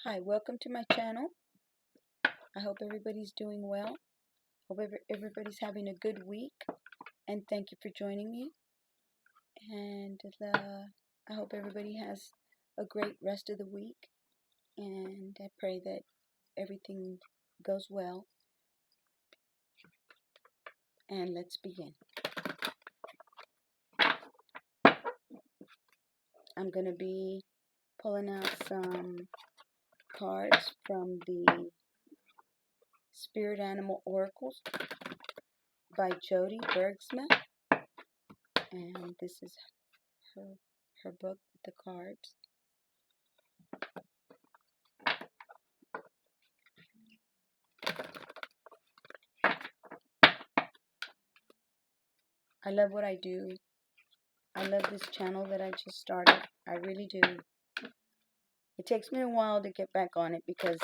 Hi, welcome to my channel. I hope everybody's doing well. Hope everybody's having a good week, and thank you for joining me. And I hope everybody has a great rest of the week, and I pray that everything goes well. And let's begin. I'm going to be pulling out some cards from the Spirit Animal Oracles by Jody Bergsma, and this is her book with the cards. I love what I do. I love this channel that I just started. I really do. It takes me a while to get back on it because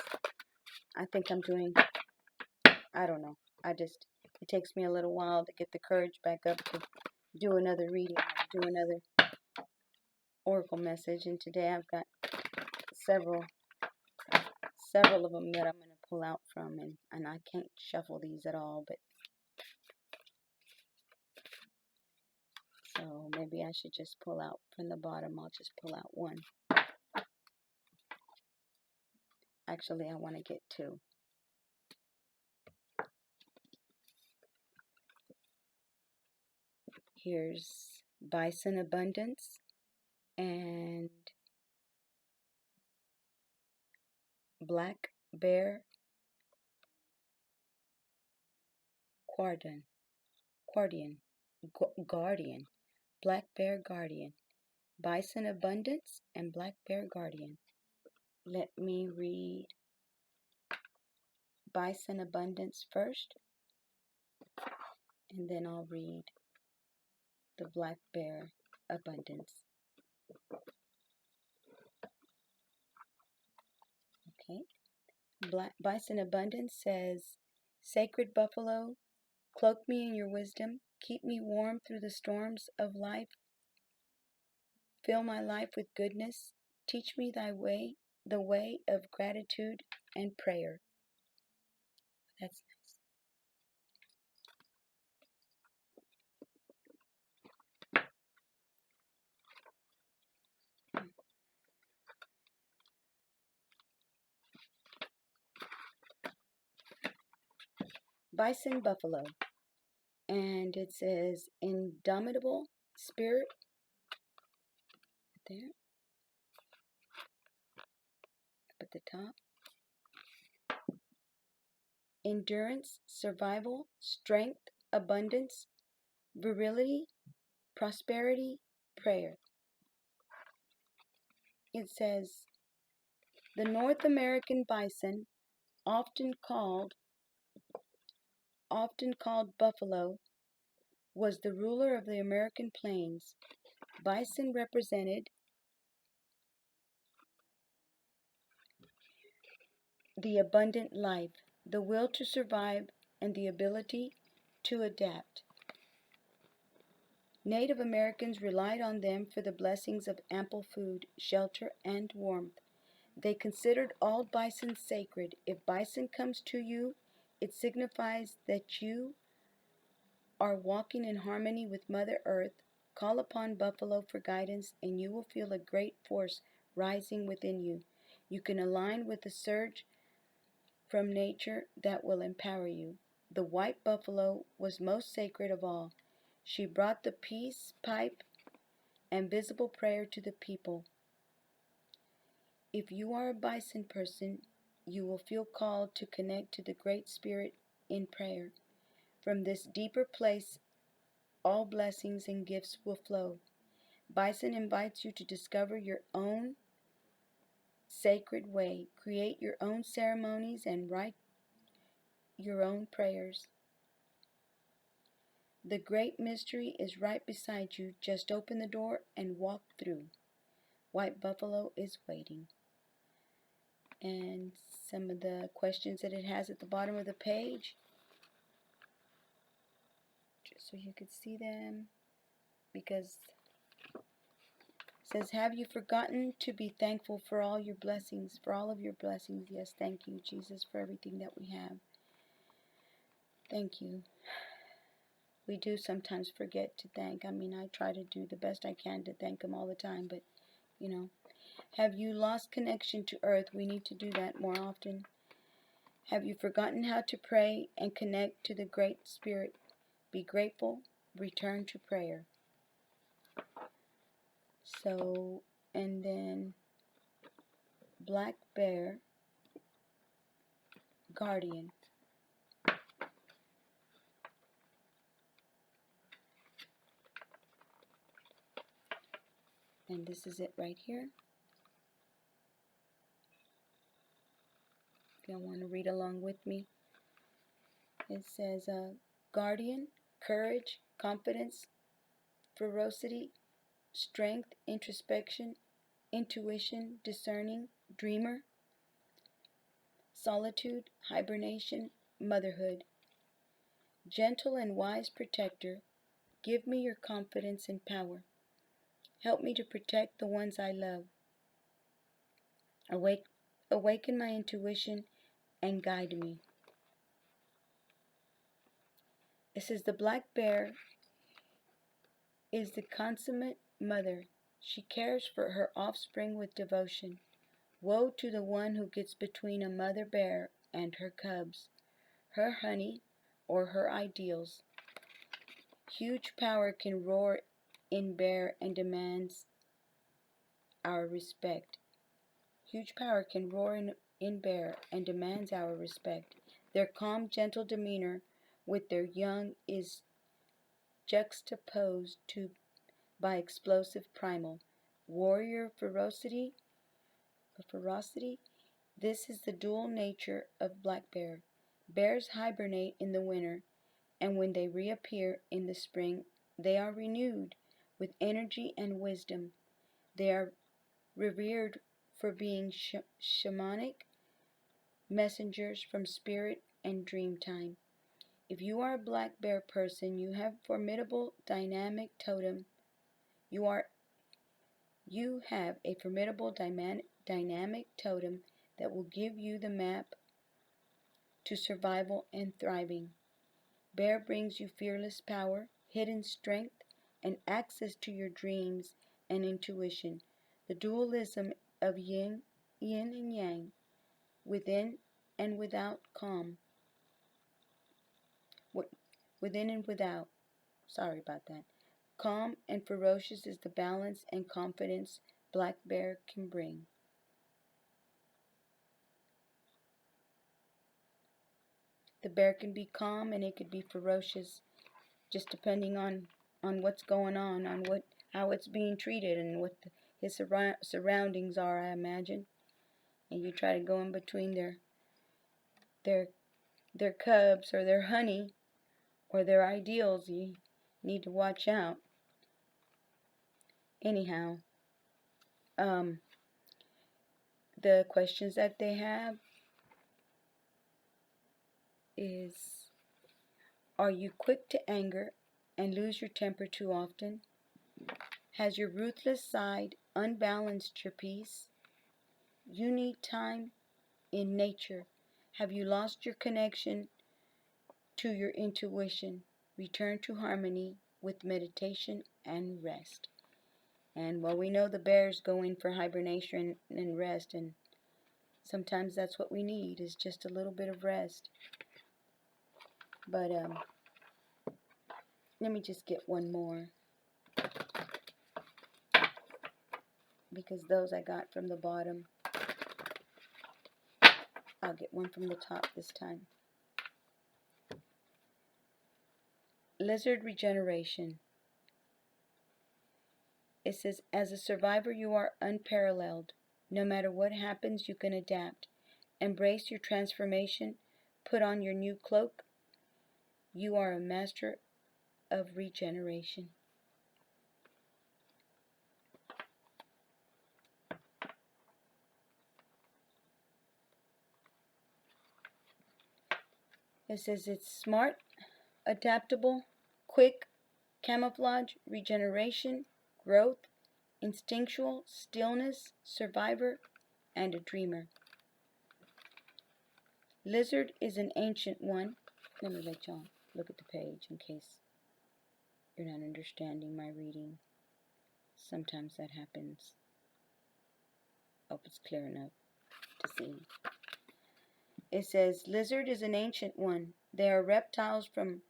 I think I'm doing, I don't know. It takes me a little while to get the courage back up to do another reading, do another oracle message. And today I've got several of them that I'm going to pull out from. And I can't shuffle these at all, but so maybe I should just pull out from the bottom. I'll just pull out one. Actually, I want to get two. Here's Bison Abundance and Black Bear Guardian, Black Bear Guardian, Bison Abundance, and Black Bear Guardian. Let me read Bison Abundance first, and then I'll read the Black Bear Abundance. Okay. Bison Abundance says, Sacred Buffalo, cloak me in your wisdom, keep me warm through the storms of life, fill my life with goodness, teach me thy way, the way of gratitude and prayer. That's nice. Bison Buffalo, and it says indomitable spirit there up at the top. Endurance, survival, strength, abundance, virility, prosperity, prayer. It says the North American bison, often called buffalo, was the ruler of the American plains. Bison represented the abundant life, the will to survive, and the ability to adapt. Native Americans relied on them for the blessings of ample food, shelter, and warmth. They considered all bison sacred. If bison comes to you, it signifies that you are walking in harmony with Mother Earth. Call upon buffalo for guidance, and you will feel a great force rising within you. You can align with the surge from nature that will empower you. The white buffalo was most sacred of all. She brought the peace pipe and visible prayer to the people. If you are a bison person, you will feel called to connect to the Great Spirit in prayer. From this deeper place, all blessings and gifts will flow. Bison invites you to discover your own sacred way, create your own ceremonies, and write your own prayers. The great mystery is right beside you. Just open the door and walk through. White Buffalo is waiting. And some of the questions that it has at the bottom of the page, just so you could see them, because says, have you forgotten to be thankful for all your blessings, for all of your blessings? Yes, thank you, Jesus, for everything that we have. Thank you. We do sometimes forget to thank. I mean, I try to do the best I can to thank Him all the time, but, you know. Have you lost connection to earth? We need to do that more often. Have you forgotten how to pray and connect to the Great Spirit? Be grateful. Return to prayer. So, and then Black Bear, Guardian. And this is it right here. If y'all want to read along with me. It says, Guardian, courage, confidence, ferocity, strength, introspection, intuition, discerning, dreamer, solitude, hibernation, motherhood. Gentle and wise protector, give me your confidence and power. Help me to protect the ones I love. Awaken my intuition and guide me. It says the black bear is the consummate mother. She cares for her offspring with devotion. Woe to the one who gets between a mother bear and her cubs, her honey, or her ideals. Huge power can roar in bear and demands our respect. Huge power can roar in bear and demands our respect. Their calm, gentle demeanor with their young is juxtaposed by explosive primal warrior ferocity. This is the dual nature of black bear. Bears hibernate in the winter, and when they reappear in the spring, they are renewed with energy and wisdom. They are revered for being shamanic messengers from spirit and dream time. If you are a black bear person, you have formidable dynamic totem. You have a formidable dynamic totem that will give you the map to survival and thriving. Bear brings you fearless power, hidden strength, and access to your dreams and intuition. The dualism of yin and yang, within and without calm. Within and without. Sorry about that. Calm and ferocious is the balance and confidence black bear can bring. The bear can be calm and it could be ferocious, just depending on what's going on how it's being treated and what his surroundings are, I imagine. And you try to go in between their cubs or their honey or their ideals, you need to watch out. Anyhow, the questions that they have is, are you quick to anger and lose your temper too often? Has your ruthless side unbalanced your peace? You need time in nature. Have you lost your connection to your intuition? Return to harmony with meditation and rest. And well, we know the bears go in for hibernation and rest, and sometimes that's what we need, is just a little bit of rest. But let me just get one more, because those I got from the bottom. I'll get one from the top this time. Lizard regeneration. It says, as a survivor, you are unparalleled. No matter what happens, you can adapt. Embrace your transformation. Put on your new cloak. You are a master of regeneration. It says it's smart, adaptable, quick, camouflage, regeneration, growth, instinctual, stillness, survivor, and a dreamer. Lizard is an ancient one. Let me let y'all look at the page in case you're not understanding my reading. Sometimes that happens. Hope it's clear enough to see. It says, lizard is an ancient one. They are reptiles from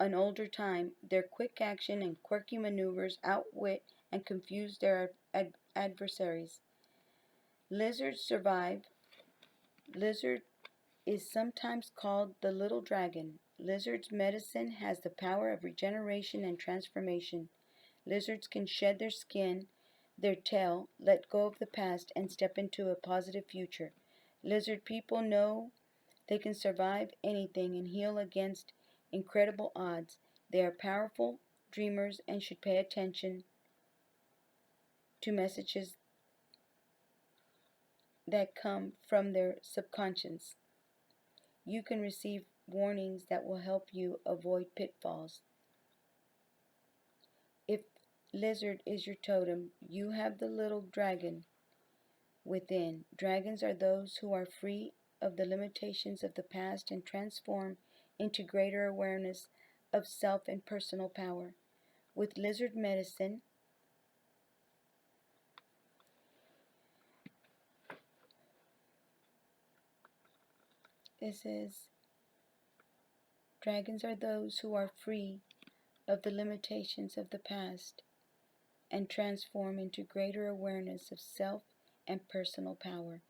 an older time. Their quick action and quirky maneuvers outwit and confuse their adversaries. Lizards survive. Lizard is sometimes called the little dragon. Lizard's medicine has the power of regeneration and transformation. Lizards can shed their skin, their tail, let go of the past, and step into a positive future. Lizard people know they can survive anything and heal against incredible odds. They are powerful dreamers and should pay attention to messages that come from their subconscious. You can receive warnings that will help you avoid pitfalls. If lizard is your totem, you have the little dragon within. Dragons are those who are free of the limitations of the past and transform into greater awareness of self and personal power. With lizard medicine, it says, dragons are those who are free of the limitations of the past and transform into greater awareness of self and personal power.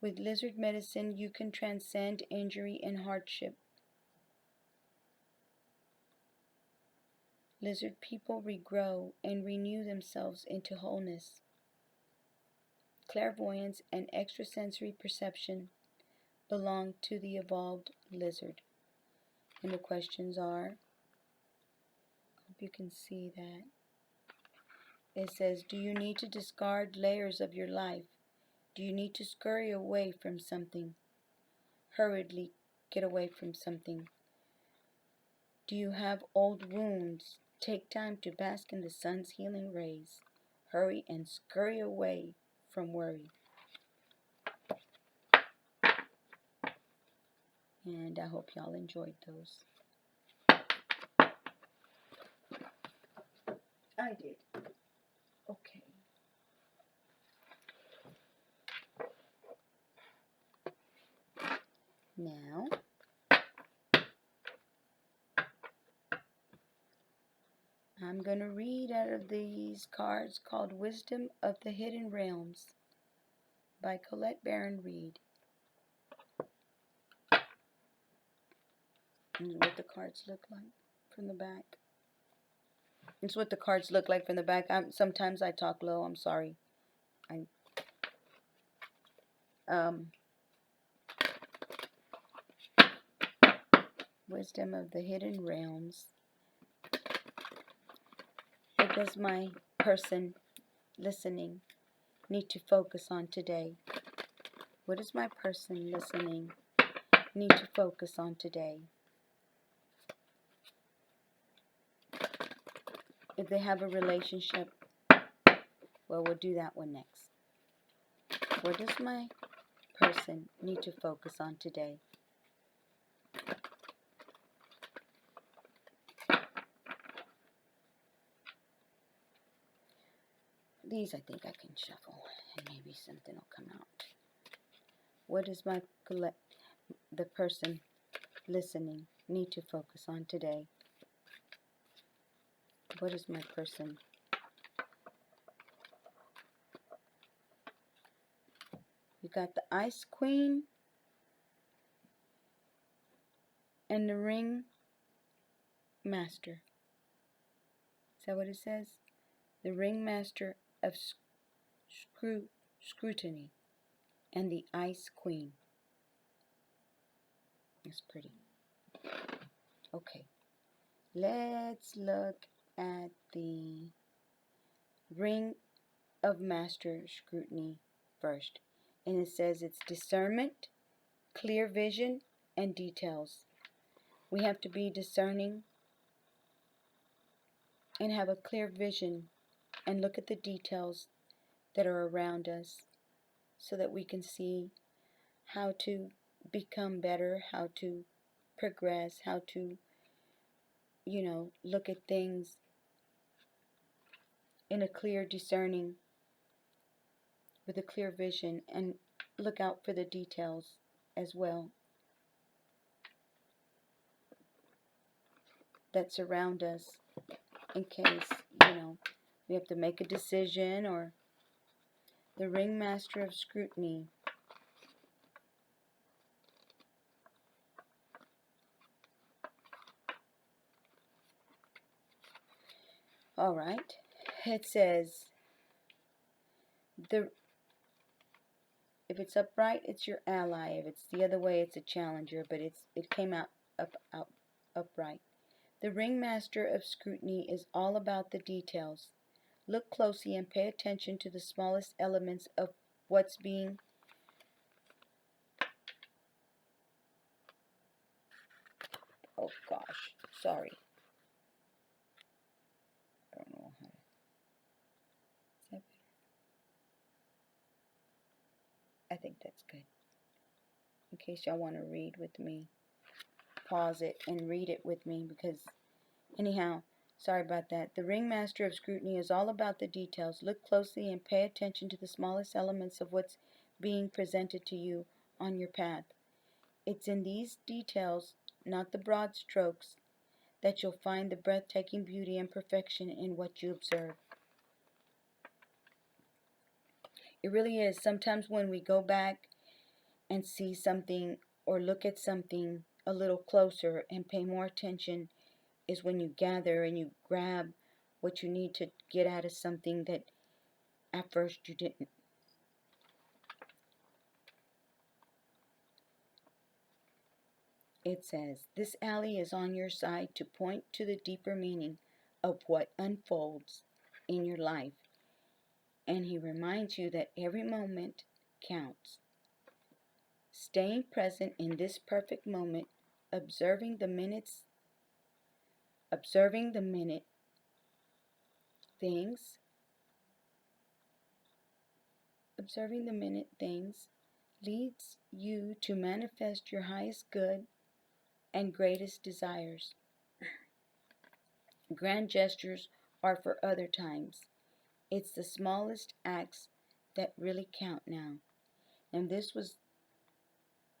With lizard medicine, you can transcend injury and hardship. Lizard people regrow and renew themselves into wholeness. Clairvoyance and extrasensory perception belong to the evolved lizard. And the questions are, hope you can see that. It says, do you need to discard layers of your life? Do you need to scurry away from something? Hurriedly get away from something? Do you have old wounds? Take time to bask in the sun's healing rays. Hurry and scurry away from worry. And I hope y'all enjoyed those. I did. Okay. Now, I'm going to read out of these cards called Wisdom of the Hidden Realms by Colette Reed. And what the cards look like from the back. It's what the cards look like from the back. Sometimes I talk low. I'm sorry. Wisdom of the Hidden Realms. What does my person listening need to focus on today? What does my person listening need to focus on today? If they have a relationship, well, we'll do that one next. What does my person need to focus on today? These I think I can shuffle and maybe something will come out. What does the person listening need to focus on today? What is my person? You got the Ice Queen and the Ring Master. Is that what it says? The Ring Master of Scrutiny and the Ice Queen. It's pretty. Okay. Let's look at the Ring of Master Scrutiny first. And it says it's discernment, clear vision, and details. We have to be discerning and have a clear vision and look at the details that are around us so that we can see how to become better, how to progress, how to, look at things in a clear discerning, with a clear vision, and look out for the details as well that surround us in case, we have to make a decision. Or the ringmaster of scrutiny. All right. It says, if it's upright, it's your ally. If it's the other way, it's a challenger. But it came out upright. The ringmaster of scrutiny is all about the details. Look closely and pay attention to the smallest elements of what's being oh gosh, sorry. I don't know how to. Is that better? I think that's good. In case y'all want to read with me, pause it and read it with me, because anyhow, sorry about that. The ringmaster of scrutiny is all about the details. Look closely and pay attention to the smallest elements of what's being presented to you on your path. It's in these details, not the broad strokes, that you'll find the breathtaking beauty and perfection in what you observe. It really is. Sometimes when we go back and see something or look at something a little closer and pay more attention is when you gather and you grab what you need to get out of something that at first you didn't. It says, this ally is on your side to point to the deeper meaning of what unfolds in your life. And he reminds you that every moment counts. Staying present in this perfect moment, observing the minute things leads you to manifest your highest good and greatest desires. Grand gestures are for other times. It's the smallest acts that really count now. And this was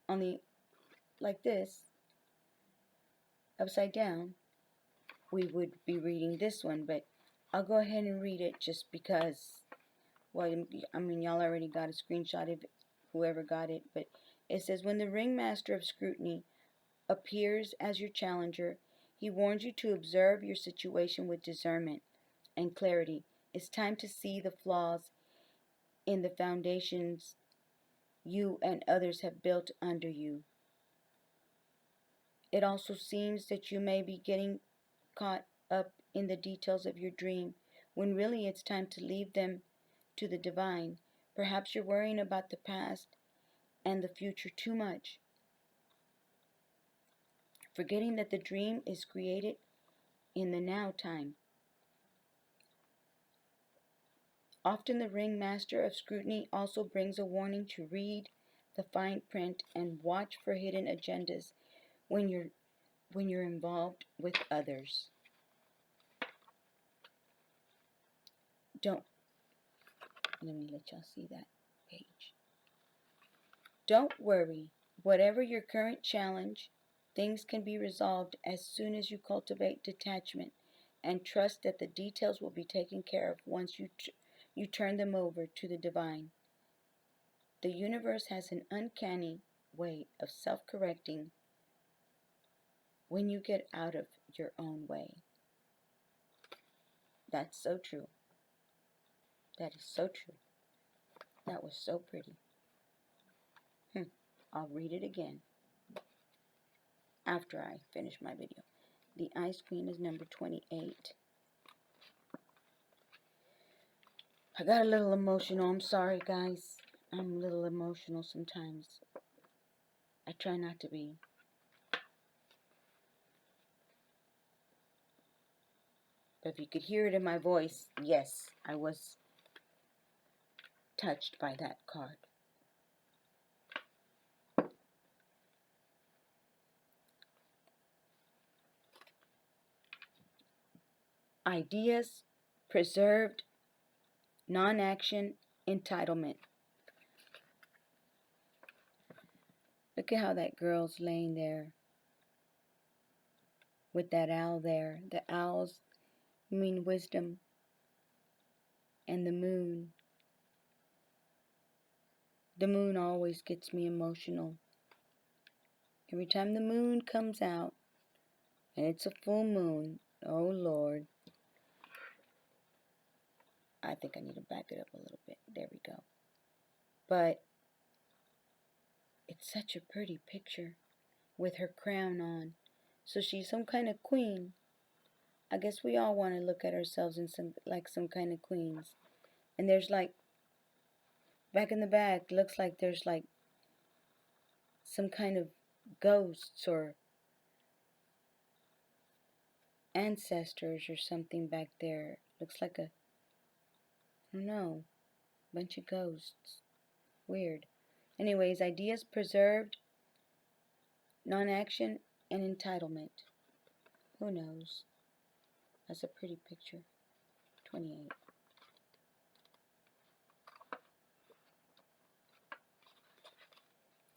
only like this, upside down. We would be reading this one, but I'll go ahead and read it just because, well, I mean, y'all already got a screenshot of it, whoever got it, but it says, when the ringmaster of scrutiny appears as your challenger, he warns you to observe your situation with discernment and clarity. It's time to see the flaws in the foundations you and others have built under you. It also seems that you may be getting caught up in the details of your dream, when really it's time to leave them to the divine. Perhaps you're worrying about the past and the future too much, forgetting that the dream is created in the now time. Often the ringmaster of scrutiny also brings a warning to read the fine print and watch for hidden agendas when you're involved with others. Let me let y'all see that page. Don't worry. Whatever your current challenge, things can be resolved as soon as you cultivate detachment and trust that the details will be taken care of once you turn them over to the divine. The universe has an uncanny way of self-correcting when you get out of your own way. That's so true. That is so true. That was so pretty. I'll read it again after I finish my video. The Ice Queen is number 28. I got a little emotional. I'm sorry, guys. I'm a little emotional sometimes. I try not to be. But if you could hear it in my voice, yes, I was touched by that card. Ideas preserved, non-action, entitlement. Look at how that girl's laying there with that owl there. The owls mean wisdom, and the moon. The moon always gets me emotional. Every time the moon comes out, and it's a full moon, oh Lord. I think I need to back it up a little bit. There we go. But it's such a pretty picture with her crown on. So she's some kind of queen. I guess we all want to look at ourselves in some kind of queens. And there's like, back in the back, looks like there's like some kind of ghosts or ancestors or something back there. Looks like I don't know, bunch of ghosts. Weird. Anyways, ideas preserved, non-action, and entitlement. Who knows? That's a pretty picture. 28.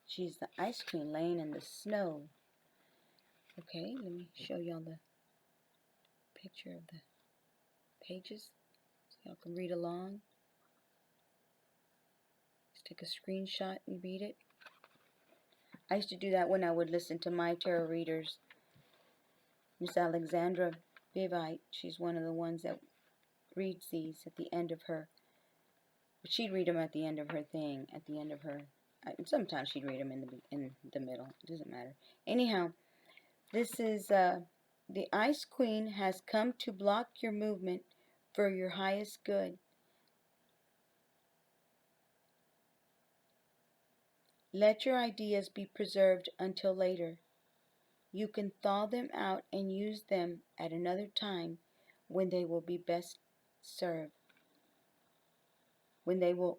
She's the ice cream laying in the snow. Okay, let me show y'all the picture of the pages so y'all can read along. Let's take a screenshot and read it. I used to do that when I would listen to my tarot readers. Miss Alexandra Bivite, she's one of the ones that reads these at the end of her. But she'd read them at the end of her thing, at the end of her. Sometimes she'd read them in the middle. It doesn't matter. Anyhow, this is the Ice Queen has come to block your movement for your highest good. Let your ideas be preserved until later. You can thaw them out and use them at another time when they will be best served. When they will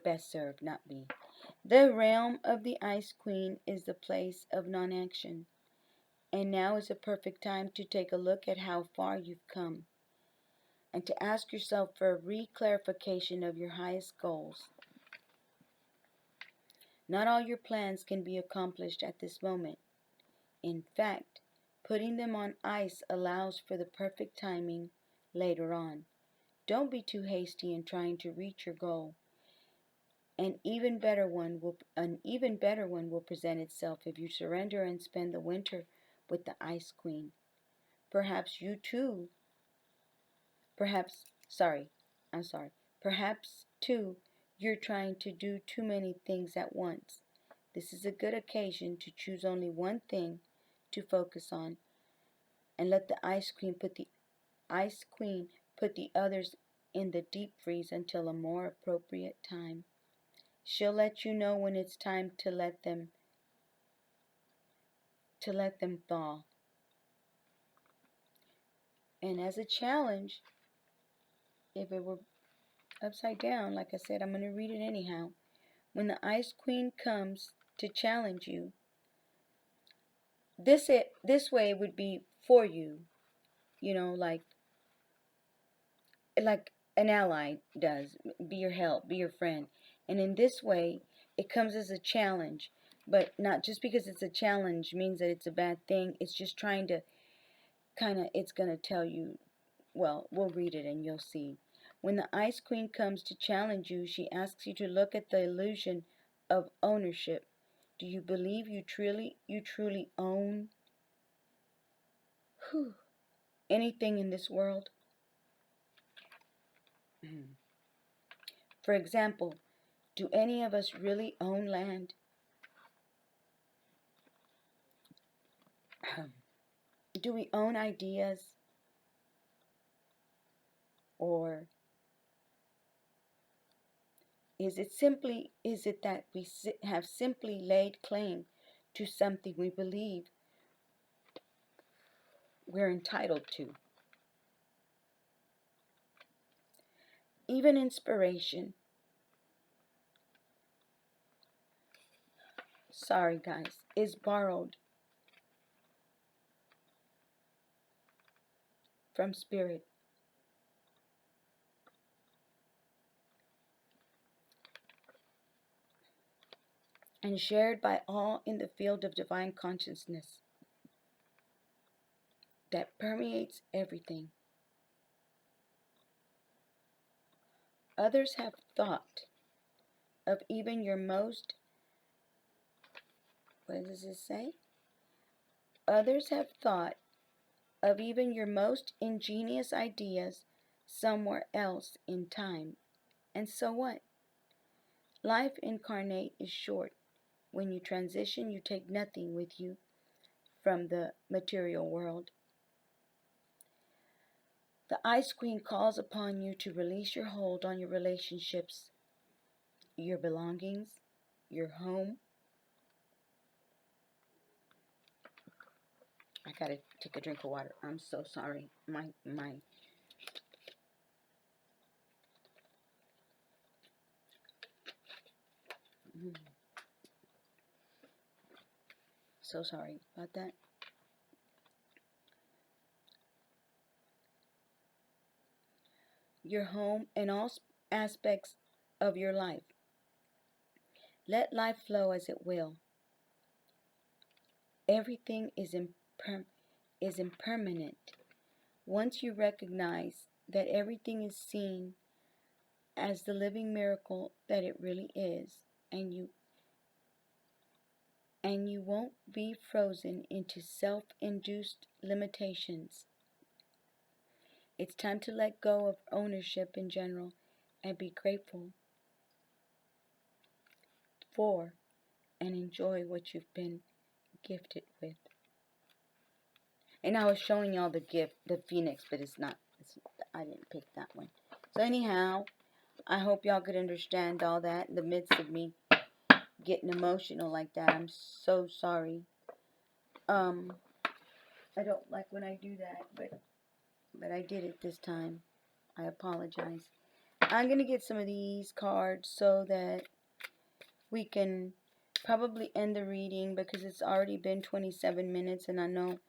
best serve, not be. The realm of the Ice Queen is the place of non-action. And now is a perfect time to take a look at how far you've come and to ask yourself for a re-clarification of your highest goals. Not all your plans can be accomplished at this moment. In fact, putting them on ice allows for the perfect timing later on. Don't be too hasty in trying to reach your goal. An even better one will present itself if you surrender and spend the winter with the Ice Queen. Perhaps too, you're trying to do too many things at once. This is a good occasion to choose only one thing to focus on and let the Ice Queen put the others in the deep freeze until a more appropriate time. She'll let you know when it's time to let them thaw. And as a challenge, if it were upside down, like I said, I'm going to read it anyhow. When the Ice Queen comes to challenge you, this way would be for you, like an ally does. Be your help, be your friend. And in this way, it comes as a challenge. But not just because it's a challenge means that it's a bad thing. It's just trying to it's going to tell you, well, we'll read it and you'll see. When the Ice Queen comes to challenge you, she asks you to look at the illusion of ownership. Do you believe you truly own anything in this world? For example, do any of us really own land? Do we own ideas? Or is it that we have simply laid claim to something we believe we're entitled to? even inspiration. Sorry, guys, is borrowed from spirit. And shared by all in the field of divine consciousness that permeates everything. Others have thought of even your most, what does it say? Others have thought of even your most ingenious ideas somewhere else in time. And so what? Life incarnate is short. When you transition, you take nothing with you from the material world. The Ice Queen calls upon you to release your hold on your relationships, your belongings, your home. I gotta take a drink of water. I'm so sorry. My. So sorry about that. Your home and all aspects of your life. Let life flow as it will. Everything is impermanent. Once you recognize that everything is seen as the living miracle that it really is, and you won't be frozen into self-induced limitations. It's time to let go of ownership in general and be grateful for and enjoy what you've been gifted with. And I was showing y'all the gift, the phoenix, but I didn't pick that one. So anyhow, I hope y'all could understand all that in the midst of me getting emotional like that. I'm so sorry. I don't like when I do that, but I did it this time. I apologize. I'm going to get some of these cards so that we can probably end the reading because it's already been 27 minutes and I know,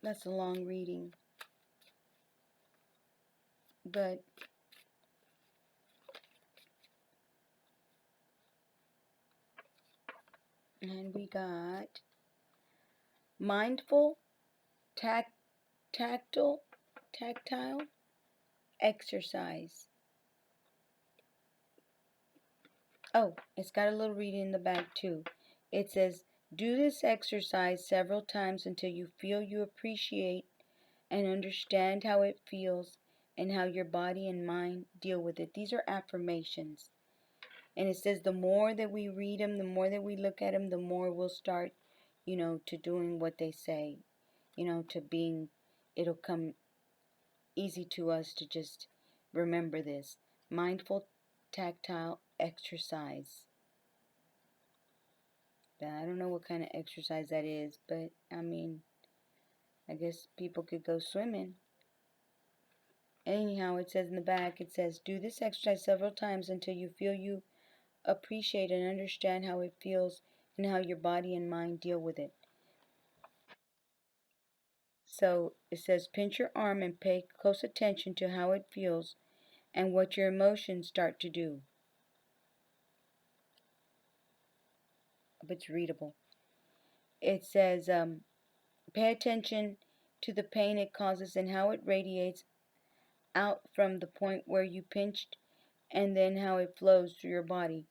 that's a long reading. But and we got mindful, tactile exercise. Oh, it's got a little reading in the back too. It says, do this exercise several times until you feel you appreciate and understand how it feels and how your body and mind deal with it. These are affirmations. And it says the more that we read them, the more that we look at them, the more we'll start, to doing what they say, to being, it'll come easy to us to just remember this. Mindful tactile exercise. I don't know what kind of exercise that is, but I guess people could go swimming. Anyhow, it says in the back, it says, do this exercise several times until you feel you appreciate and understand how it feels and how your body and mind deal with it. So it says, pinch your arm and pay close attention to how it feels and what your emotions start to do. But it's readable. It says, pay attention to the pain it causes and how it radiates out from the point where you pinched and then how it flows through your body.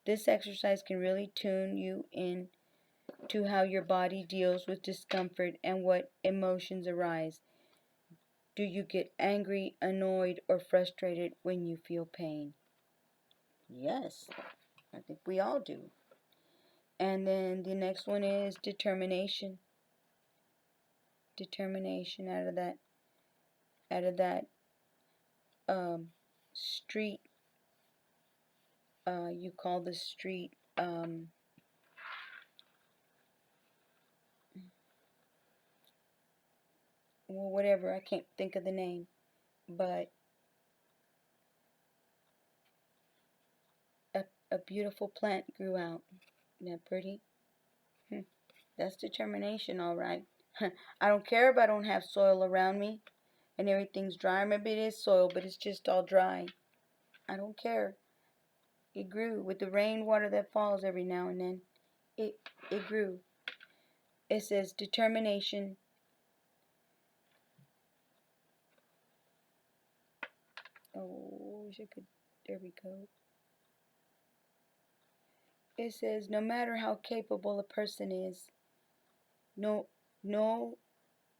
This exercise can really tune you in to how your body deals with discomfort and what emotions arise. Do you get angry, annoyed, or frustrated when you feel pain? Yes, I think we all do. And then the next one is determination. Determination out of that street. You call the street well, whatever, I can't think of the name, but a beautiful plant grew out. Isn't that pretty? That's determination, all right. I don't care if I don't have soil around me and everything's dry. Maybe it is soil, but it's just all dry. I don't care. It grew with the rainwater that falls every now and then. It grew. It says determination. Oh, wish I could. There we go. It says no matter how capable a person is, no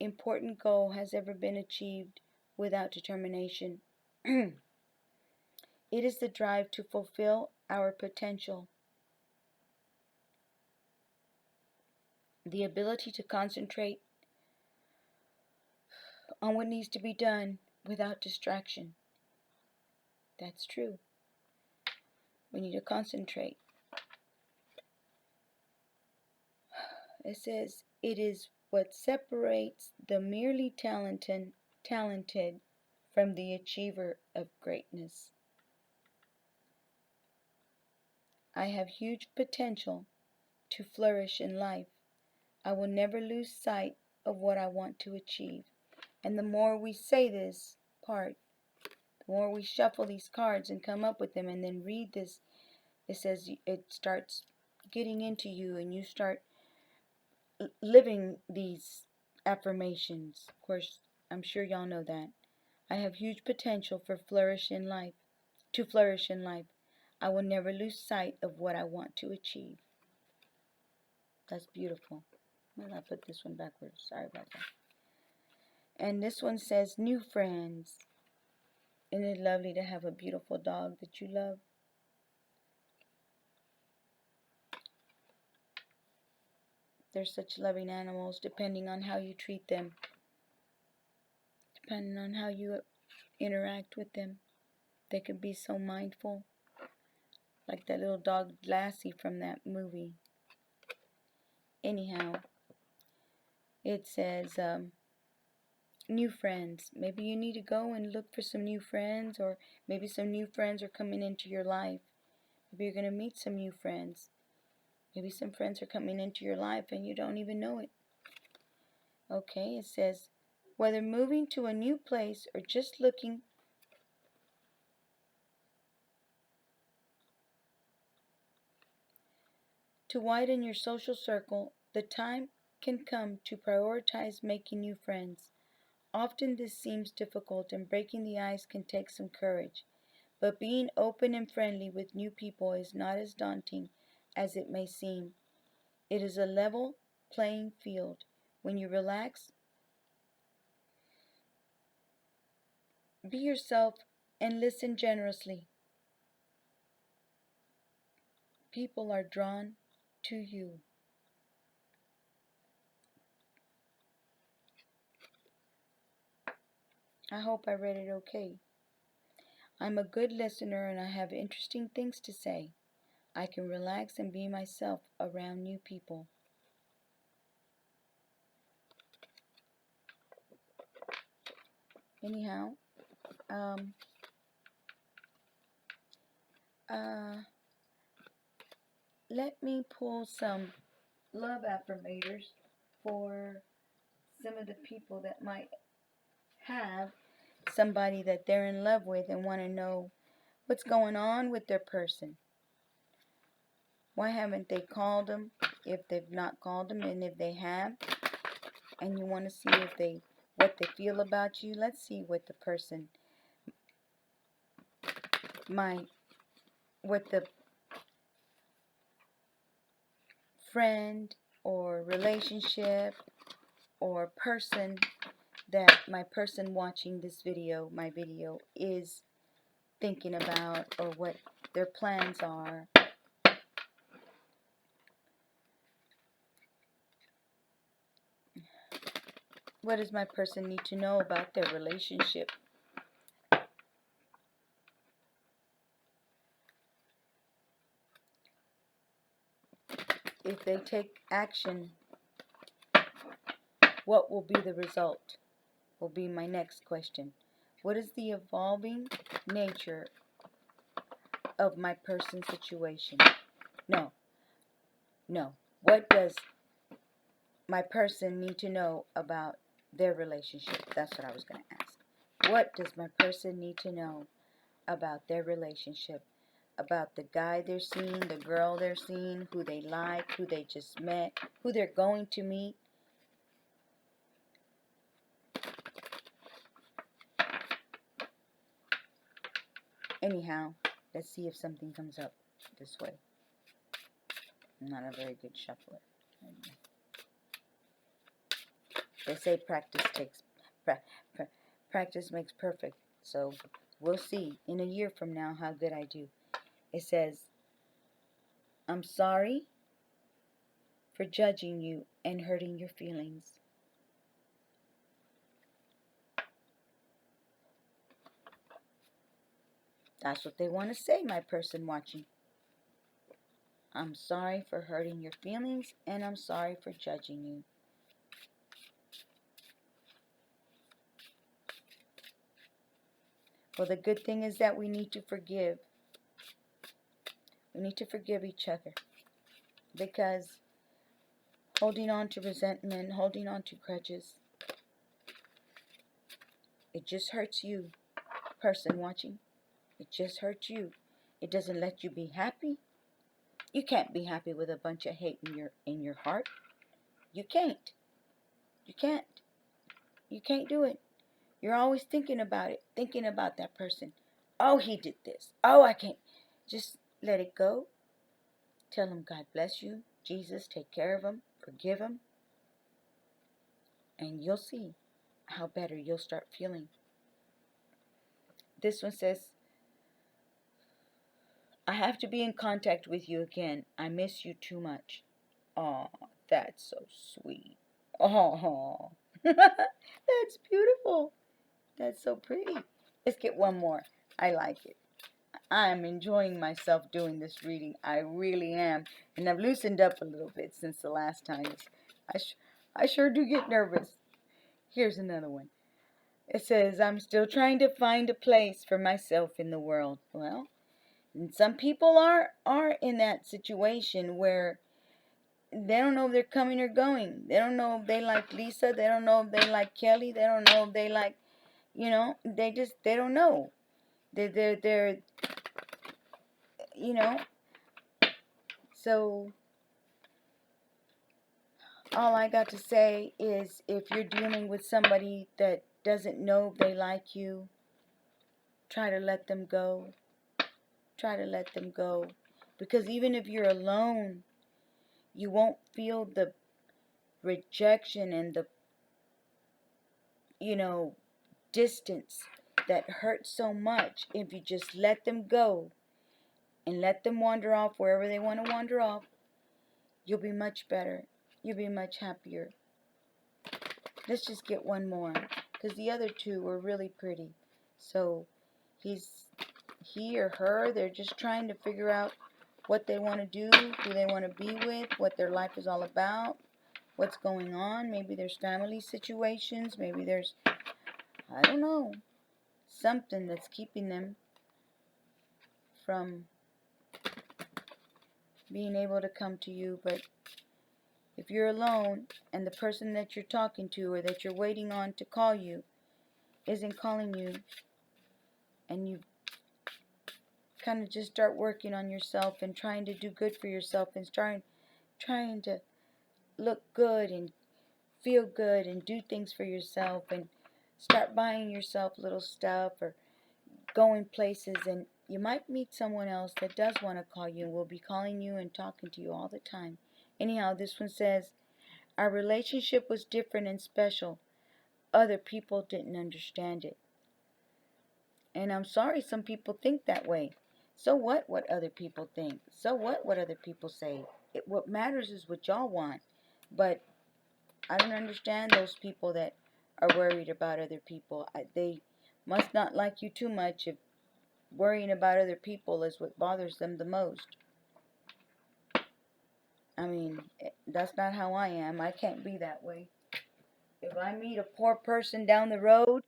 important goal has ever been achieved without determination. It is the drive to fulfill our potential, the ability to concentrate on what needs to be done without distraction. That's true. We need to concentrate. It says it is what separates the merely talented from the achiever of greatness. I have huge potential to flourish in life. I will never lose sight of what I want to achieve. And the more we say this part, the more we shuffle these cards and come up with them and then read this, it says it starts getting into you and you start living these affirmations. Of course, I'm sure y'all know that. I have huge potential to flourish in life. I will never lose sight of what I want to achieve. That's beautiful. Well, I put this one backwards. Sorry about that. And this one says new friends. Isn't it lovely to have a beautiful dog that you love? They're such loving animals, depending on how you treat them, depending on how you interact with them. They can be so mindful, like that little dog Lassie from that movie. Anyhow, it says new friends. Maybe you need to go and look for some new friends, or maybe some new friends are coming into your life. Maybe you're going to meet some new friends. Maybe some friends are coming into your life and you don't even know it. Okay, it says, whether moving to a new place or just looking to widen your social circle, the time can come to prioritize making new friends. Often this seems difficult and breaking the ice can take some courage, but being open and friendly with new people is not as daunting as it may seem. It is a level playing field. When you relax, be yourself and listen generously. People are drawn to you. I hope I read it okay. I'm a good listener and I have interesting things to say. I can relax and be myself around new people. Anyhow, let me pull some love affirmators for some of the people that might have somebody that they're in love with and want to know what's going on with their person. Why haven't they called them if they've not called them, and if they have and you want to see what they feel about you? Let's see what the person what the friend or relationship or person that my person watching my video is thinking about, or what their plans are. What does my person need to know about their relationship? If they take action, what will be the result? will be my next question. What is the evolving nature of my person's situation? No. What does my person need to know about their relationship? That's what I was going to ask. What does my person need to know about their relationship? About the guy they're seeing, the girl they're seeing, who they like, who they just met, who they're going to meet. Anyhow, let's see if something comes up this way. I'm not a very good shuffler. They say practice makes perfect. So we'll see in a year from now how good I do. It says, I'm sorry for judging you and hurting your feelings. That's what they want to say, my person watching. I'm sorry for hurting your feelings, and I'm sorry for judging you. Well, the good thing is that we need to forgive. We need to forgive each other. Because holding on to resentment, holding on to grudges, it just hurts you, person watching. It just hurts you. It doesn't let you be happy. You can't be happy with a bunch of hate in your heart. You can't. You can't. You can't do it. You're always thinking about it, thinking about that person. Oh, he did this. Oh, I can't. Just let it go. Tell him God bless you. Jesus, take care of him. Forgive him. And you'll see how better you'll start feeling. This one says, I have to be in contact with you again. I miss you too much. Oh, that's so sweet. Oh, that's beautiful. That's so pretty. Let's get one more. I like it. I'm enjoying myself doing this reading. I really am. And I've loosened up a little bit since the last time. I sure do get nervous. Here's another one. It says, I'm still trying to find a place for myself in the world. Well, and some people are in that situation where they don't know if they're coming or going. They don't know if they like Lisa. They don't know if they like Kelly. They don't know if they like, they don't know. They're so all I got to say is if you're dealing with somebody that doesn't know if they like you, try to let them go. Try to let them go. Because even if you're alone, you won't feel the rejection and the, distance that hurts so much if you just let them go and let them wander off wherever they want to wander off. You'll be much better. You'll be much happier. Let's just get one more, because the other two were really pretty. So he or her, they're just trying to figure out what they want to do, who they want to be with, what their life is all about, what's going on. Maybe there's family situations. Maybe there's, I don't know, something that's keeping them from being able to come to you. But if you're alone and the person that you're talking to or that you're waiting on to call you isn't calling you, and you kind of just start working on yourself and trying to do good for yourself and trying to look good and feel good and do things for yourself and start buying yourself little stuff or going places, and you might meet someone else that does want to call you and will be calling you and talking to you all the time. Anyhow, this one says, our relationship was different and special. Other people didn't understand it. And I'm sorry some people think that way. So what other people think? So what other people say? What matters is what y'all want. But I don't understand those people that are worried about other people. They must not like you too much if worrying about other people is what bothers them the most. I mean, that's not how I am. I can't be that way. If I meet a poor person down the road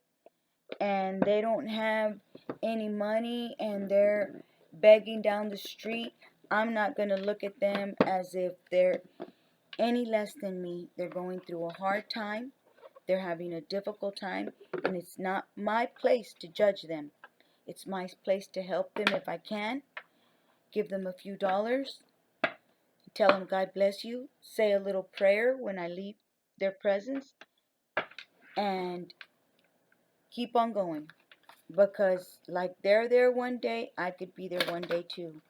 and they don't have any money and they're begging down the street, I'm not going to look at them as if they're any less than me. They're going through a hard time. They're having a difficult time, and it's not my place to judge them. It's my place to help them if I can. Give them a few dollars. Tell them God bless you. Say a little prayer when I leave their presence. And keep on going. Because like they're there one day, I could be there one day too.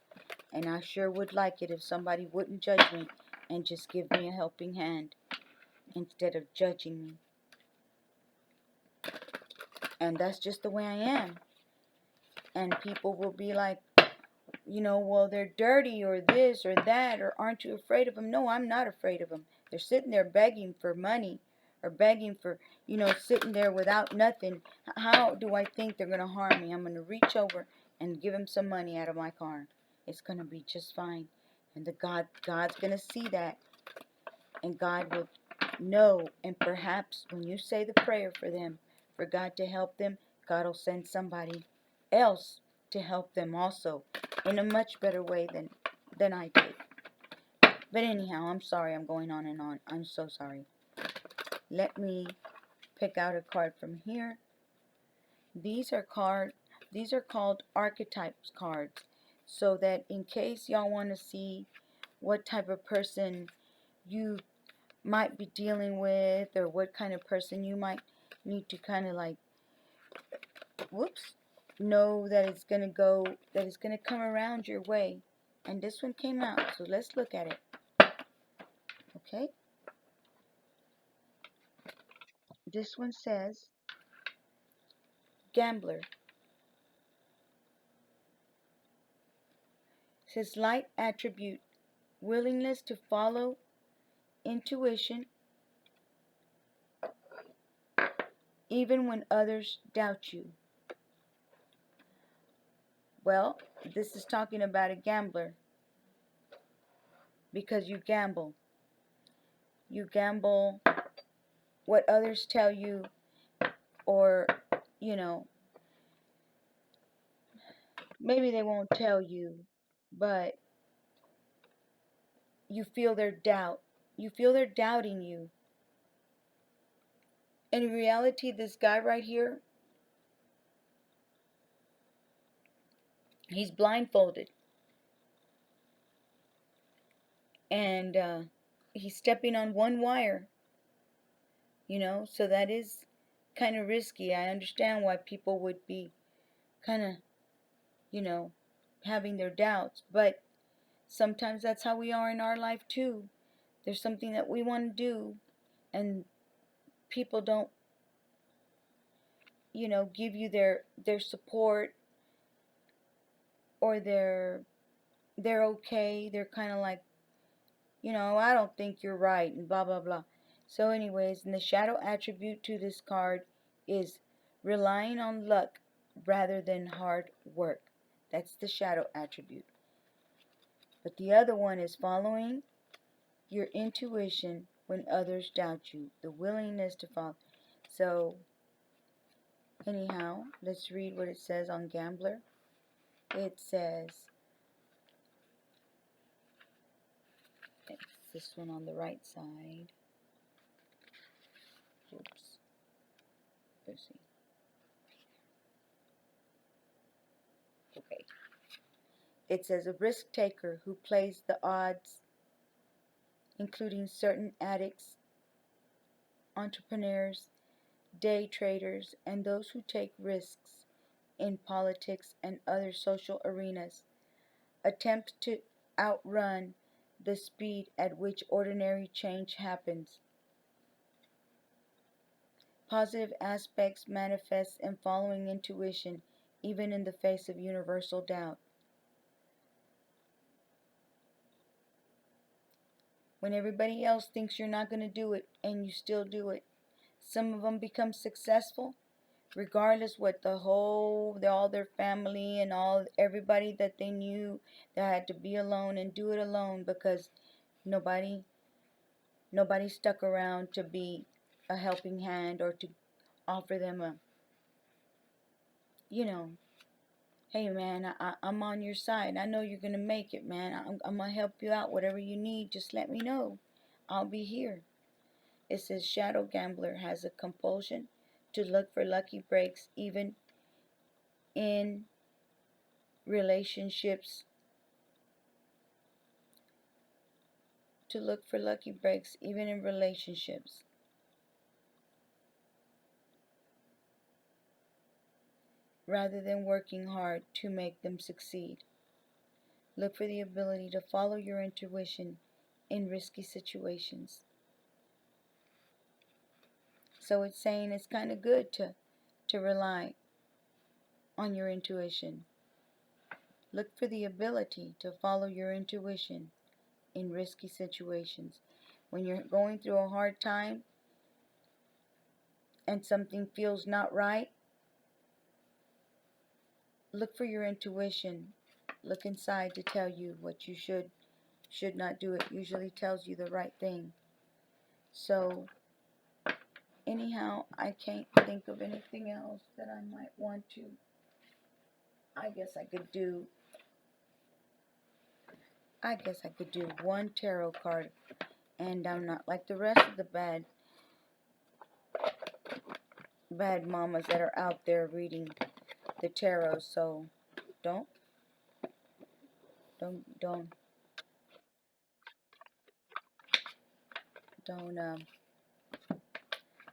And I sure would like it if somebody wouldn't judge me and just give me a helping hand instead of judging me. And that's just the way I am. And people will be like, well, they're dirty or this or that, or aren't you afraid of them? No, I'm not afraid of them. They're sitting there begging for money or begging for, sitting there without nothing. How do I think they're going to harm me? I'm going to reach over and give them some money out of my car. It's going to be just fine. And God's going to see that. And God will know. And perhaps when you say the prayer for them, for God to help them, God will send somebody else to help them also in a much better way than I did. But anyhow, I'm sorry I'm going on and on. I'm so sorry. Let me pick out a card from here. These are called Archetypes Cards, so that in case y'all want to see what type of person you might be dealing with, or what kind of person you might need to kind of like, know that it's gonna come around your way. And this one came out, so let's look at it. Okay, this one says Gambler. It says light attribute, willingness to follow intuition even when others doubt you. Well, this is talking about a gambler, because you gamble. You gamble what others tell you, or, maybe they won't tell you, but you feel their doubt. You feel they're doubting you. And in reality, this guy right here, he's blindfolded. And he's stepping on one wire. So that is kind of risky. I understand why people would be kind of, having their doubts. But sometimes that's how we are in our life too. There's something that we want to do, and people don't, give you their support, or they're okay. They're kind of like, I don't think you're right, and blah blah blah. So anyways, and the shadow attribute to this card is relying on luck rather than hard work. That's the shadow attribute. But the other one is following your intuition when others doubt you. The willingness to follow. So anyhow, let's read what it says on Gambler. It says, it's this one on the right side. Oops. Let's see. Okay. It says a risk taker who plays the odds, including certain addicts, entrepreneurs, day traders, and those who take risks in politics and other social arenas, attempt to outrun the speed at which ordinary change happens. Positive aspects manifest in following intuition, even in the face of universal doubt. When everybody else thinks you're not going to do it, and you still do it. Some of them become successful, regardless what all their family and everybody that they knew, that had to be alone and do it alone, because nobody stuck around to be a helping hand, or to offer them a, you know, hey man, I'm on your side. I know you're going to make it, man. I'm going to help you out. Whatever you need, just let me know. I'll be here. It says shadow gambler has a compulsion to look for lucky breaks even in relationships. To look for lucky breaks even in relationships. Rather than working hard to make them succeed. Look for the ability to follow your intuition in risky situations. So it's saying it's kind of good to rely on your intuition. Look for the ability to follow your intuition in risky situations. When you're going through a hard time and something feels not right, look for your intuition. Look inside to tell you what you should not do. It usually tells you the right thing. So anyhow, I can't think of anything else that I might want to. I guess I could do one tarot card, and I'm not like the rest of the bad mamas that are out there reading the tarot. So don't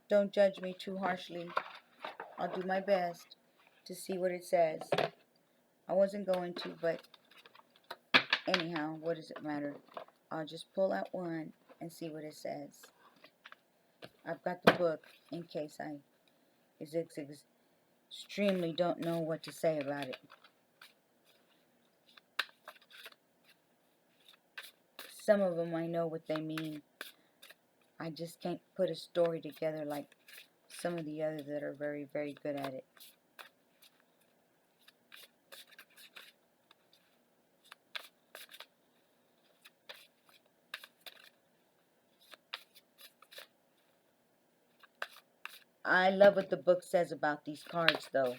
don't judge me too harshly. I'll do my best to see what it says. I wasn't going to, but anyhow, what does it matter? I'll just pull out one and see what it says. I've got the book in case I extremely don't know what to say about it. Some of them I know what they mean. I just can't put a story together like some of the others that are very, very good at it. I love what the book says about these cards, though.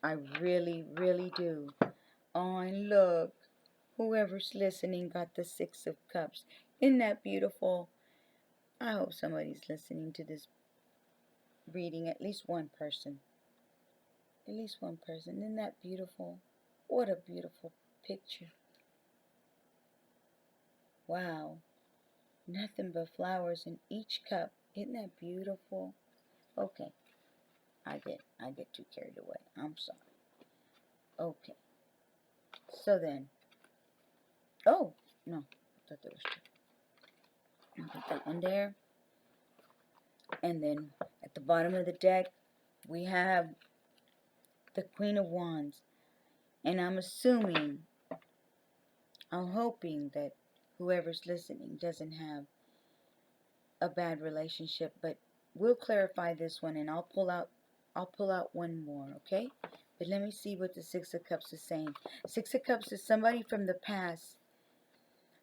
I really, really do. Oh, and look, whoever's listening got the Six of Cups. Isn't that beautiful? I hope somebody's listening to this reading, at least one person. At least one person. Isn't that beautiful? What a beautiful picture. Wow. Nothing but flowers in each cup. Isn't that beautiful? Okay. I get too carried away. I'm sorry. Okay. So then. Oh, no. I thought there was two. I'll put that one there. And then at the bottom of the deck, we have the Queen of Wands. And I'm hoping that whoever's listening doesn't have a bad relationship, but we'll clarify this one, and I'll pull out one more, okay? But let me see what the Six of Cups is saying. Six of Cups is somebody from the past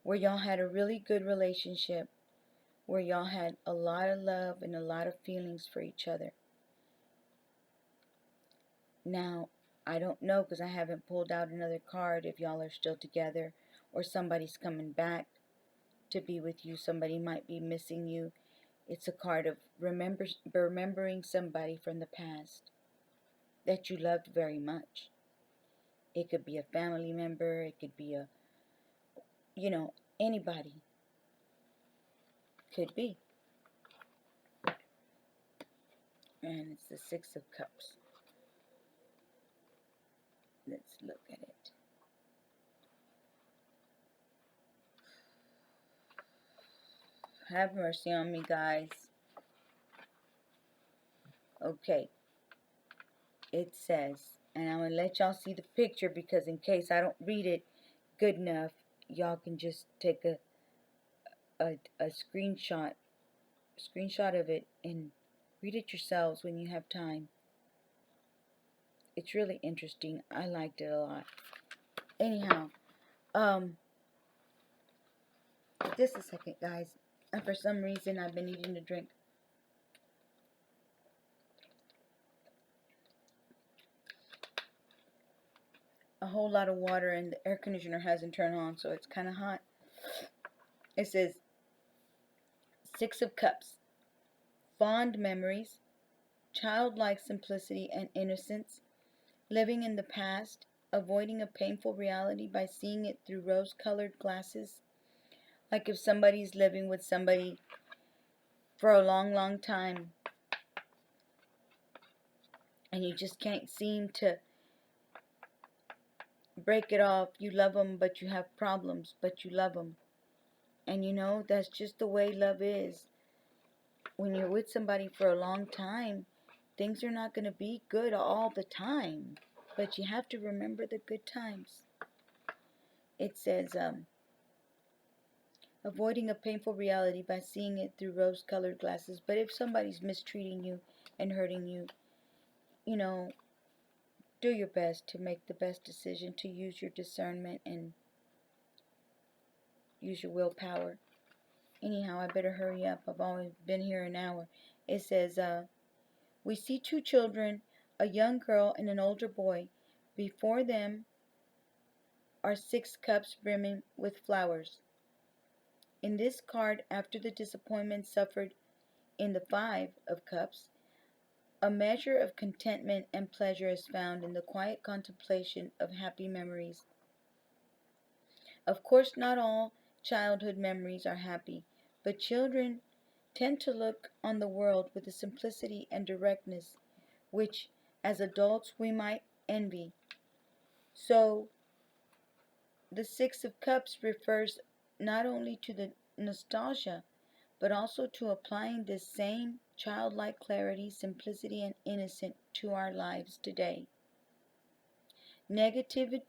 where y'all had a really good relationship, where y'all had a lot of love and a lot of feelings for each other. Now, I don't know because I haven't pulled out another card if y'all are still together or somebody's coming back to be with you. Somebody might be missing you. It's a card of remembering somebody from the past that you loved very much. It could be a family member. It could be anybody. Could be. And it's the Six of Cups. Let's look at it. Have mercy on me, guys. Okay. It says, and I'm going to let y'all see the picture because in case I don't read it good enough, y'all can just take a screenshot of it and read it yourselves when you have time. It's really interesting. I liked it a lot. Anyhow, just a second, guys. And for some reason, I've been needing to drink a whole lot of water and the air conditioner hasn't turned on, so it's kind of hot. It says, Six of Cups. Fond memories, childlike simplicity and innocence, living in the past, avoiding a painful reality by seeing it through rose-colored glasses. Like if somebody's living with somebody for a long, long time and you just can't seem to break it off. You love them, but you have problems, but you love them. And you know, that's just the way love is. When you're with somebody for a long time, things are not going to be good all the time. But you have to remember the good times. It says, avoiding a painful reality by seeing it through rose-colored glasses. But if somebody's mistreating you and hurting you, you know, do your best to make the best decision, to use your discernment and use your willpower. Anyhow, I better hurry up. I've only been here an hour. It says, we see two children, a young girl and an older boy. Before them are 6 cups brimming with flowers. In this card, after the disappointment suffered in the 5 of cups, a measure of contentment and pleasure is found in the quiet contemplation of happy memories. Of course, not all childhood memories are happy, but children tend to look on the world with a simplicity and directness which, as adults, we might envy. So, the 6 of Cups refers not only to the nostalgia, but also to applying this same childlike clarity, simplicity, and innocence to our lives today. Negatively,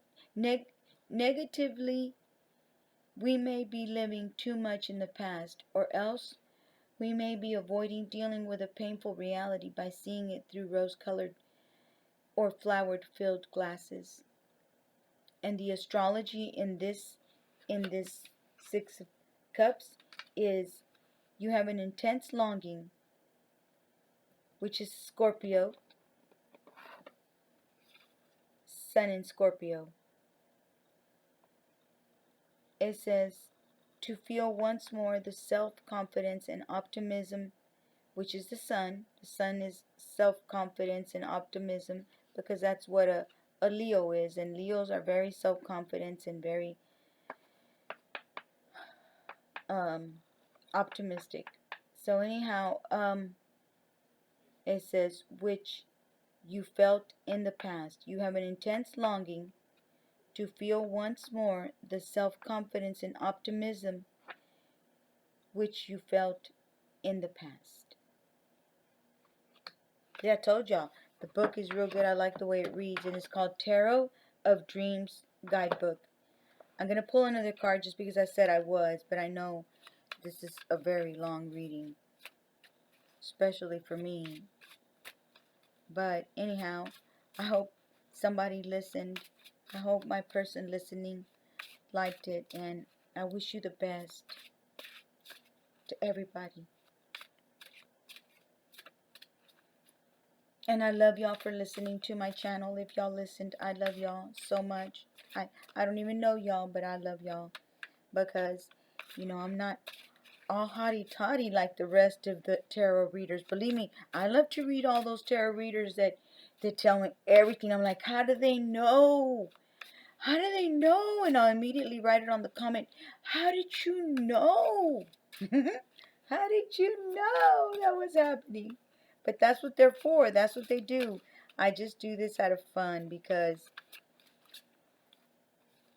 we may be living too much in the past, or else we may be avoiding dealing with a painful reality by seeing it through rose-colored or flower-filled glasses. And the astrology in this 6 of Cups is you have an intense longing, which is Scorpio, Sun in Scorpio. It says to feel once more the self-confidence and optimism, which is the Sun. The Sun is self-confidence and optimism because that's what a Leo is. And Leos are very self-confident and very optimistic. So anyhow, it says, which you felt in the past. You have an intense longing to feel once more the self-confidence and optimism which you felt in the past. Yeah, I told y'all, the book is real good. I like the way it reads, and it's called Tarot of Dreams Guidebook. I'm going to pull another card just because I said I was, but I know this is a very long reading, especially for me. But anyhow, I hope somebody listened. I hope my person listening liked it, and I wish you the best to everybody. And I love y'all for listening to my channel. If y'all listened, I love y'all so much. I don't even know y'all, but I love y'all because, you know, I'm not all hotty-toddy like the rest of the tarot readers. Believe me, I love to read all those tarot readers that tell me everything. I'm like, how do they know? How do they know? And I'll immediately write it on the comment. How did you know? How did you know that was happening? But that's what they're for. That's what they do. I just do this out of fun because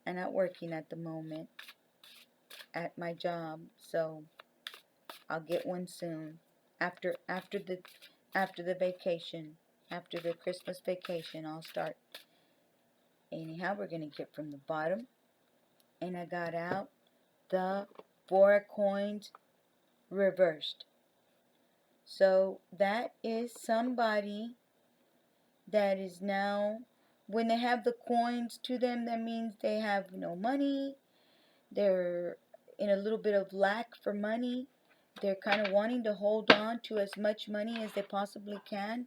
I'm not working at the moment at my job. So I'll get one soon. After the vacation. After the Christmas vacation, I'll start. Anyhow, we're going to get from the bottom. And I got out the 4 of Coins reversed. So that is somebody that is now, when they have the coins to them, that means they have no money. They're in a little bit of lack for money. They're kind of wanting to hold on to as much money as they possibly can.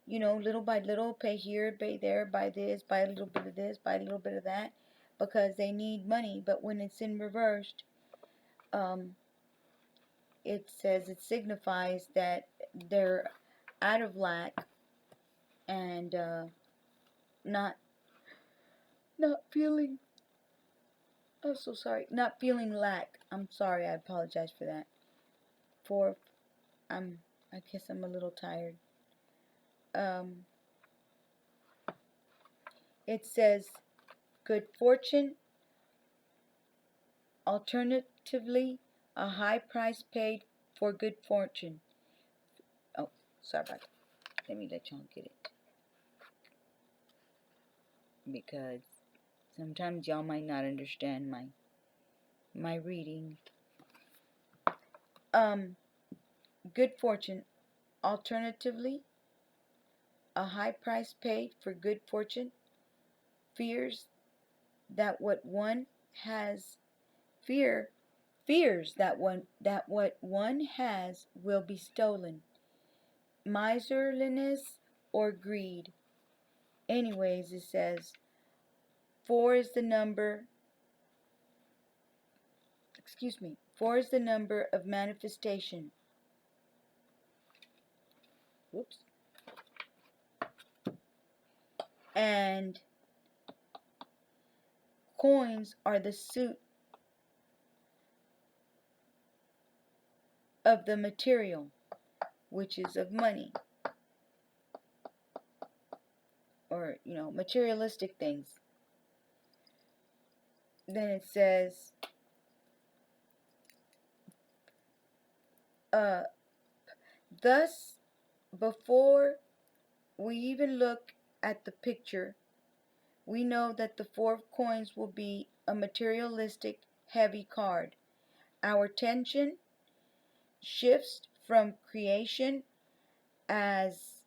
little by little, pay here, pay there, buy this, buy a little bit of this, buy a little bit of that, because they need money. But when it's in reversed, it says, it signifies that they're out of lack and not feeling, I'm so sorry, not feeling lack. I'm sorry, I apologize for that. For I guess I'm a little tired. It says good fortune, alternatively a high price paid for good fortune. Oh, sorry about that. Let me let y'all get it, because sometimes y'all might not understand my reading. Good fortune, alternatively a high price paid for good fortune, fears that what one has fears that what one has will be stolen, miserliness or greed. Anyways, it says 4 is the number, 4 is the number of manifestation. Whoops. And coins are the suit of the material, which is of money, or materialistic things. Then it says thus, before we even look at the picture, we know that the 4 of coins will be a materialistic heavy card. Our attention shifts from creation as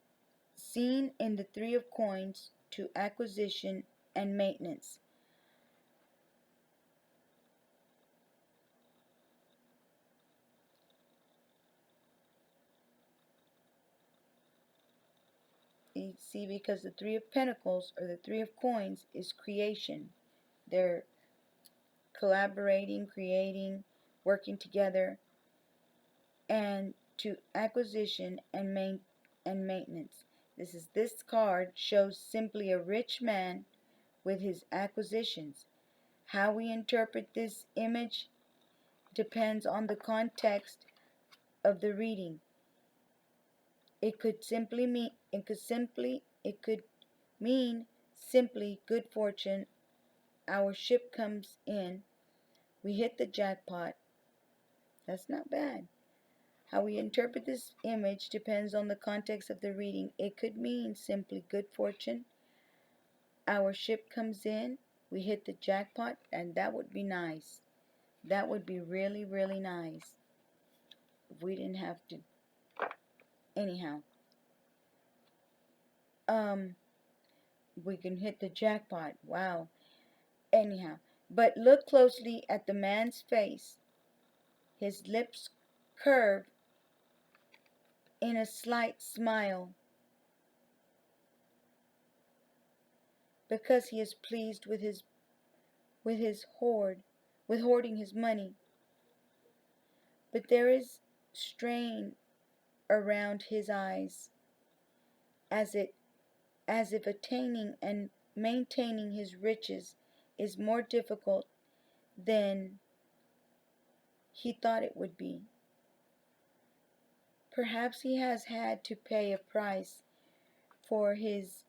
seen in the 3 of coins to acquisition and maintenance. You see, because the 3 of Pentacles, or the 3 of coins, is creation. They're collaborating, creating, working together, and to acquisition and maintenance. This card shows simply a rich man with his acquisitions. How we interpret this image depends on the context of the reading. It could mean simply good fortune. Our ship comes in, we hit the jackpot. That's not bad. How we interpret this image depends on the context of the reading. It could mean simply good fortune. Our ship comes in, we hit the jackpot, and that would be nice. That would be really, really nice if we didn't have to. Anyhow, we can hit the jackpot. Wow. Anyhow, but look closely at the man's face. His lips curve in a slight smile because he is pleased with hoarding his money. But there is strain around his eyes, as if attaining and maintaining his riches is more difficult than he thought it would be. Perhaps he has had to pay a price for his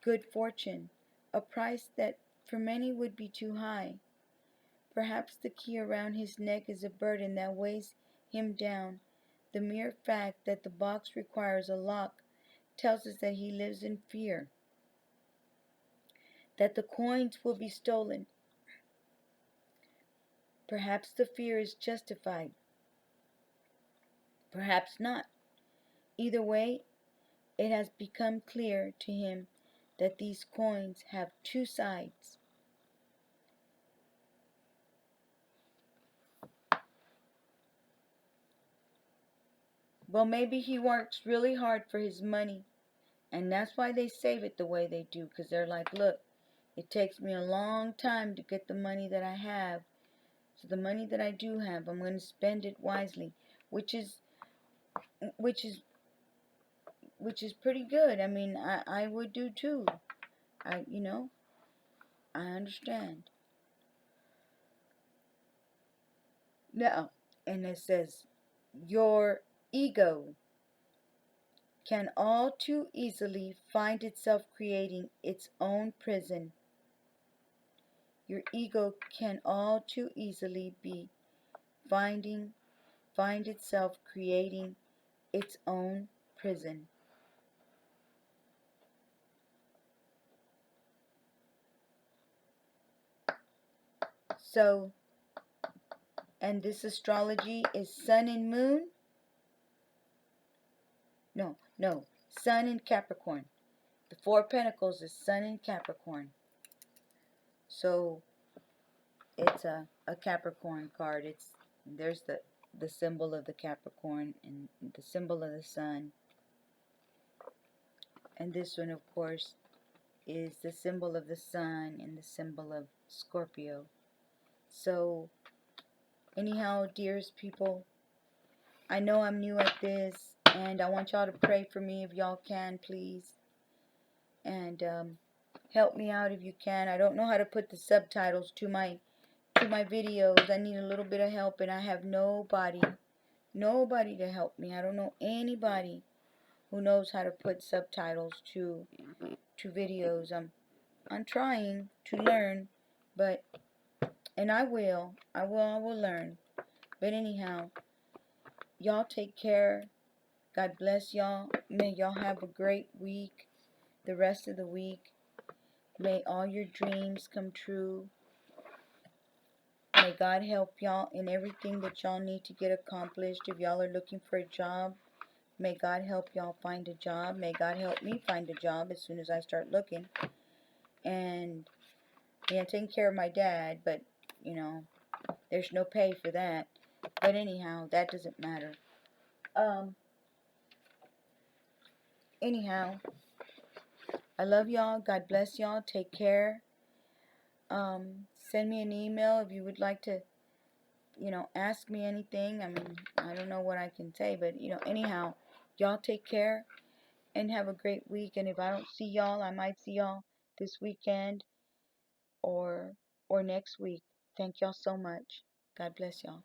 good fortune, a price that for many would be too high. Perhaps the key around his neck is a burden that weighs him down. The mere fact that the box requires a lock tells us that he lives in fear, that the coins will be stolen. Perhaps the fear is justified. Perhaps not. Either way, it has become clear to him that these coins have 2 sides. Well, maybe he works really hard for his money, And that's why they save it the way they do, because they're like, look, it takes me a long time to get the money that I have. So the money that I do have, I'm going to spend it wisely, which is which is which is pretty good. I mean, I would do too. I understand. Now, and it says, your ego can all too easily find itself creating its own prison. Your ego can all too easily find itself creating its own prison. So, and this astrology is sun and moon? No, sun and Capricorn. The Four of Pentacles is sun and Capricorn. So, it's a Capricorn card. There's the symbol of the Capricorn and the symbol of the sun. And this one, of course, is the symbol of the sun and the symbol of Scorpio. So, anyhow, dearest people, I know I'm new at this, and I want y'all to pray for me if y'all can, please. And help me out if you can. I don't know how to put the subtitles to my videos. I need a little bit of help, and I have nobody to help me. I don't know anybody who knows how to put subtitles to videos. I'm trying to learn, but and I will learn. But anyhow, y'all take care. God bless y'all. May y'all have a great week. The rest of the week. May all your dreams come true. May God help y'all in everything that y'all need to get accomplished. If y'all are looking for a job, may God help y'all find a job. May God help me find a job as soon as I start looking. And yeah, taking care of my dad, but there's no pay for that. But anyhow, that doesn't matter. Anyhow, I love y'all. God bless y'all. Take care. Send me an email if you would like to, ask me anything. I mean, I don't know what I can say, but, anyhow, y'all take care and have a great week. And if I don't see y'all, I might see y'all this weekend or next week. Thank y'all so much. God bless y'all.